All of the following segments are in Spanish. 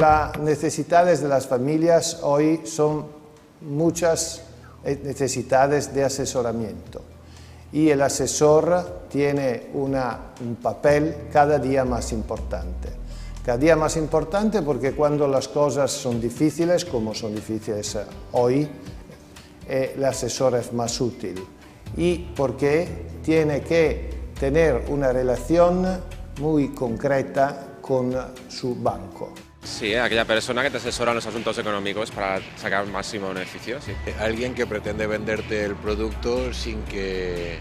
las necesidades de las familias hoy son muchas necesidades de asesoramiento y el asesor tiene un papel cada día más importante. Cada día más importante porque cuando las cosas son difíciles, como son difíciles hoy, el asesor es más útil y porque tiene que tener una relación muy concreta con su banco. Sí, aquella persona que te asesora en los asuntos económicos para sacar el máximo beneficio. Sí. Alguien que pretende venderte el producto sin que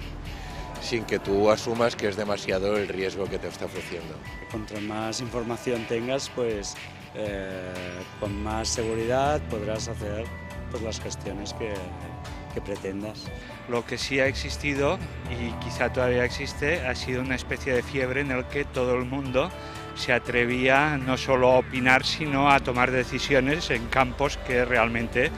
tú asumas que es demasiado el riesgo que te está ofreciendo. Contra más información tengas, pues con más seguridad podrás hacer pues, las gestiones que pretendas. Lo que sí ha existido, y quizá todavía existe, ha sido una especie de fiebre en el que todo el mundo se atrevía no solo a opinar, sino a tomar decisiones en campos que realmente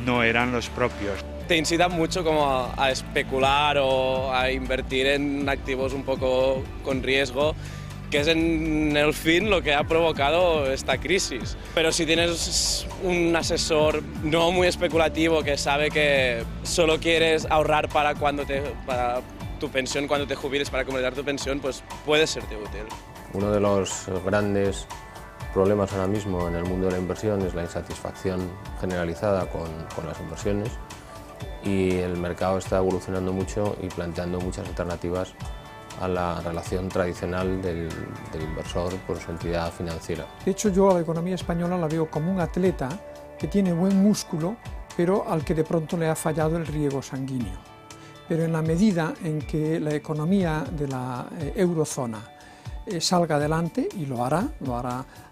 no eran los propios. Te incita mucho como a especular o a invertir en activos un poco con riesgo, que es en el fin lo que ha provocado esta crisis. Pero si tienes un asesor no muy especulativo que sabe que solo quieres ahorrar para tu pensión, cuando te jubiles, para completar tu pensión, pues puede serte útil. Uno de los grandes problemas ahora mismo en el mundo de la inversión es la insatisfacción generalizada con las inversiones y el mercado está evolucionando mucho y planteando muchas alternativas a la relación tradicional del inversor con su entidad financiera. De hecho, yo a la economía española la veo como un atleta que tiene buen músculo, pero al que de pronto le ha fallado el riego sanguíneo. Pero en la medida en que la economía de la eurozona salga adelante, y lo hará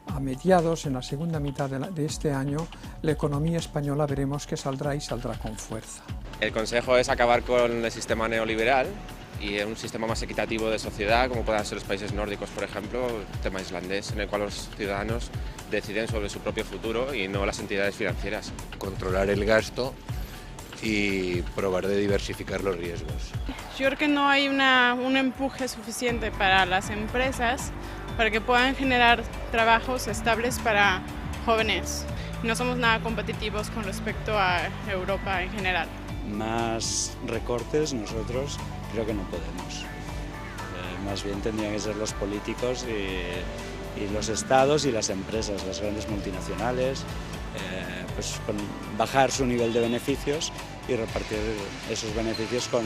a mediados, en la segunda mitad de este año, la economía española veremos que saldrá y saldrá con fuerza. El consejo es acabar con el sistema neoliberal y un sistema más equitativo de sociedad, como puedan ser los países nórdicos, por ejemplo, el tema islandés, en el cual los ciudadanos deciden sobre su propio futuro y no las entidades financieras. Controlar el gasto y probar de diversificar los riesgos. Yo creo que no hay un empuje suficiente para las empresas para que puedan generar trabajos estables para jóvenes. No somos nada competitivos con respecto a Europa en general. Más recortes nosotros creo que no podemos. Más bien tendrían que ser los políticos y los estados y las empresas, las grandes multinacionales, pues bajar su nivel de beneficios y repartir esos beneficios con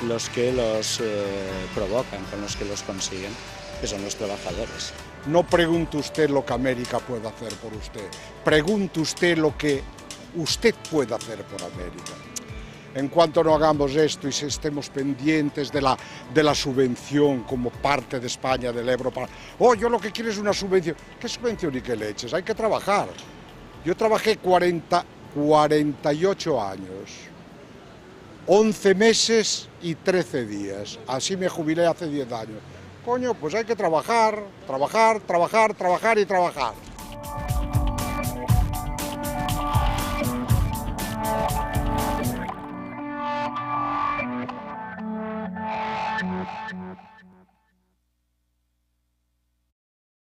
los que los provocan, con los que los consiguen, que son los trabajadores. No pregunte usted lo que América puede hacer por usted, pregunte usted lo que usted puede hacer por América. En cuanto no hagamos esto y si estemos pendientes de la subvención como parte de España, del Ebro, yo lo que quiero es una subvención. ¿Qué subvención y qué leches? Hay que trabajar. Yo trabajé 48 años, 11 meses y 13 días. Así me jubilé hace 10 años. Coño, pues hay que trabajar, trabajar, trabajar, trabajar y trabajar.